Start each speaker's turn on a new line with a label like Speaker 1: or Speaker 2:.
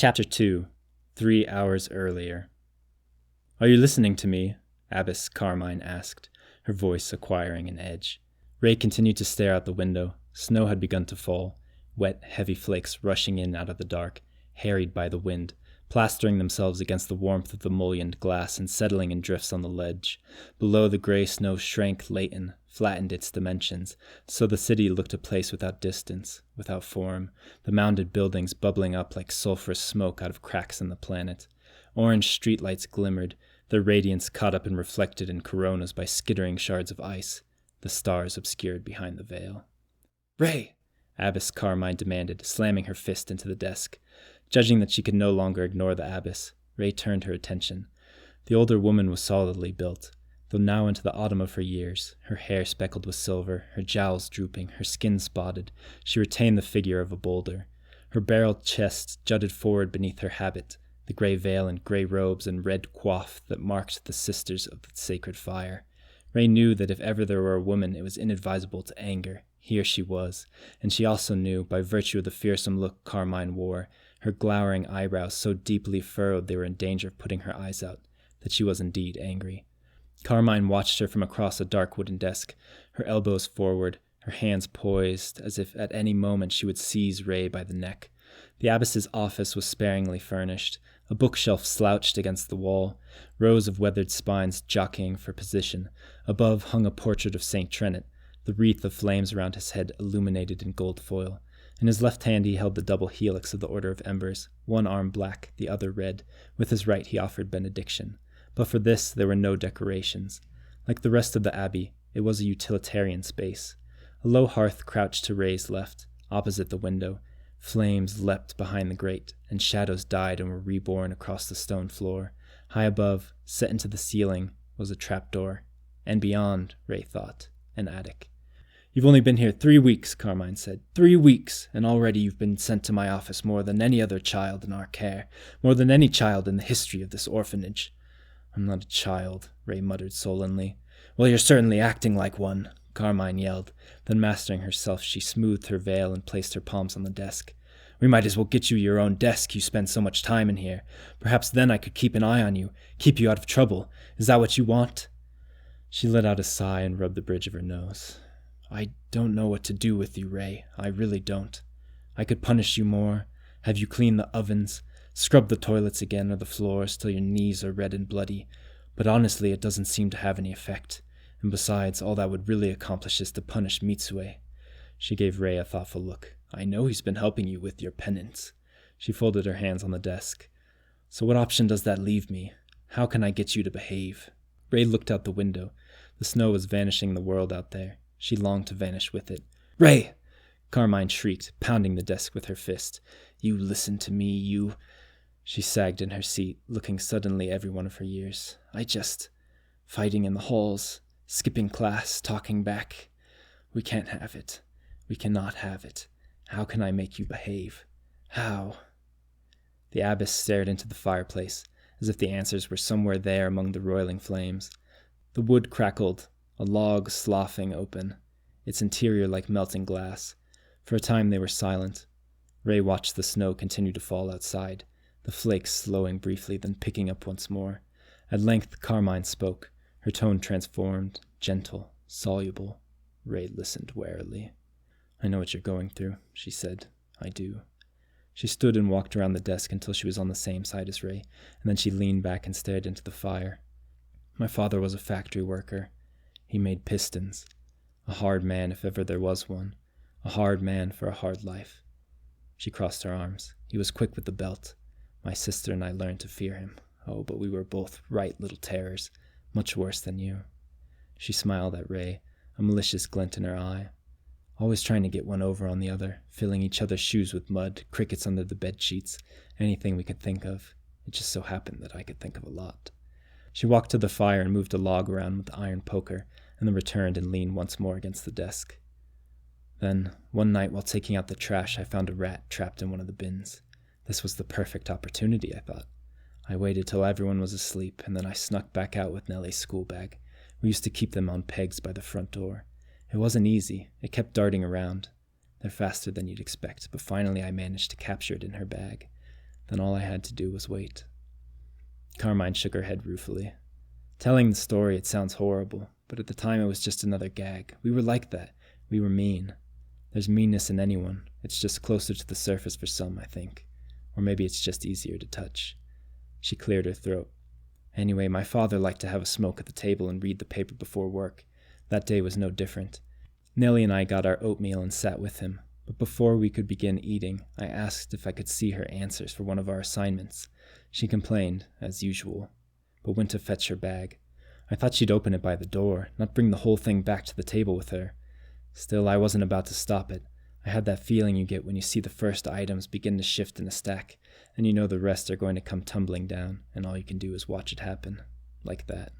Speaker 1: Chapter 2, 3 hours earlier. "Are you listening to me?" Abbess Carmine asked, her voice acquiring an edge. Ray continued to stare out the window. Snow had begun to fall, wet, heavy flakes rushing in out of the dark, harried by the wind, plastering themselves against the warmth of the mullioned glass and settling in drifts on the ledge. Below, the gray snow shrank Leighton, flattened its dimensions, so the city looked a place without distance, without form, the mounded buildings bubbling up like sulphurous smoke out of cracks in the planet. Orange streetlights glimmered, their radiance caught up and reflected in coronas by skittering shards of ice, the stars obscured behind the veil. "Ray!" Abbess Carmine demanded, slamming her fist into the desk. Judging that she could no longer ignore the abbess, Ray turned her attention. The older woman was solidly built, though now into the autumn of her years, her hair speckled with silver, her jowls drooping, her skin spotted, she retained the figure of a boulder. Her barreled chest jutted forward beneath her habit, the gray veil and gray robes and red coif that marked the sisters of the sacred fire. Ray knew that if ever there were a woman it was inadvisable to anger, here she was, and she also knew, by virtue of the fearsome look Carmine wore, her glowering eyebrows so deeply furrowed they were in danger of putting her eyes out, that she was indeed angry. Carmine watched her from across a dark wooden desk, her elbows forward, her hands poised, as if at any moment she would seize Ray by the neck. The abbess's office was sparingly furnished. A bookshelf slouched against the wall, rows of weathered spines jockeying for position. Above hung a portrait of St. Trenet, the wreath of flames around his head illuminated in gold foil. In his left hand he held the double helix of the Order of Embers, one arm black, the other red. With his right he offered benediction. But for this there were no decorations. Like the rest of the abbey, it was a utilitarian space. A low hearth crouched to Ray's left, opposite the window. Flames leapt behind the grate, and shadows died and were reborn across the stone floor. High above, set into the ceiling, was a trapdoor. And beyond, Ray thought, an attic. "You've only been here 3 weeks, Carmine said. 3 weeks, and already you've been sent to my office more than any other child in our care, more than any child in the history of this orphanage." "I'm not a child," Ray muttered sullenly. "Well, you're certainly acting like one," Carmine yelled. Then mastering herself, she smoothed her veil and placed her palms on the desk. "We might as well get you your own desk, you spend so much time in here. Perhaps then I could keep an eye on you, keep you out of trouble. Is that what you want?" She let out a sigh and rubbed the bridge of her nose. "I don't know what to do with you, Ray. I really don't. I could punish you more, have you clean the ovens, scrub the toilets again or the floors till your knees are red and bloody, but honestly it doesn't seem to have any effect. And besides, all that would really accomplish is to punish Mitsue." She gave Ray a thoughtful look. "I know he's been helping you with your penance." She folded her hands on the desk. "So what option does that leave me? How can I get you to behave?" Ray looked out the window. The snow was vanishing the world out there. She longed to vanish with it. "Ray!" Carmine shrieked, pounding the desk with her fist. "You listen to me, you—" She sagged in her seat, looking suddenly every one of her years. Fighting in the halls, skipping class, talking back. We can't have it. We cannot have it. How can I make you behave? How?" The abbess stared into the fireplace, as if the answers were somewhere there among the roiling flames. The wood crackled, a log sloughing open, its interior like melting glass. For a time they were silent. Ray watched the snow continue to fall outside, the flakes slowing briefly, then picking up once more. At length Carmine spoke, her tone transformed, gentle, soluble. Ray listened warily. "I know what you're going through," she said. "I do." She stood and walked around the desk until she was on the same side as Ray, and then she leaned back and stared into the fire. "My father was a factory worker. He made pistons. A hard man if ever there was one. A hard man for a hard life." She crossed her arms. "He was quick with the belt. My sister and I learned to fear him. Oh, but we were both right little terrors, much worse than you." She smiled at Ray, a malicious glint in her eye. "Always trying to get one over on the other, filling each other's shoes with mud, crickets under the bed sheets, anything we could think of. It just so happened that I could think of a lot." She walked to the fire and moved a log around with the iron poker, and then returned and leaned once more against the desk. "Then, one night while taking out the trash, I found a rat trapped in one of the bins. This was the perfect opportunity, I thought. I waited till everyone was asleep, and then I snuck back out with Nellie's school bag. We used to keep them on pegs by the front door. It wasn't easy. It kept darting around. They're faster than you'd expect, but finally I managed to capture it in her bag. Then all I had to do was wait. Carmine shook her head ruefully. Telling the story, it sounds horrible, but at the time it was just another gag. We were like that. We were mean. There's meanness in anyone. It's just closer to the surface for some, I think. Or maybe it's just easier to touch. She cleared her throat. Anyway, my father liked to have a smoke at the table and read the paper before work. That day was no different. Nellie and I got our oatmeal and sat with him. But before we could begin eating, I asked if I could see her answers for one of our assignments. She complained, as usual, but went to fetch her bag. I thought she'd open it by the door, not bring the whole thing back to the table with her. Still, I wasn't about to stop it. I had that feeling you get when you see the first items begin to shift in a stack, and you know the rest are going to come tumbling down, and all you can do is watch it happen. Like that.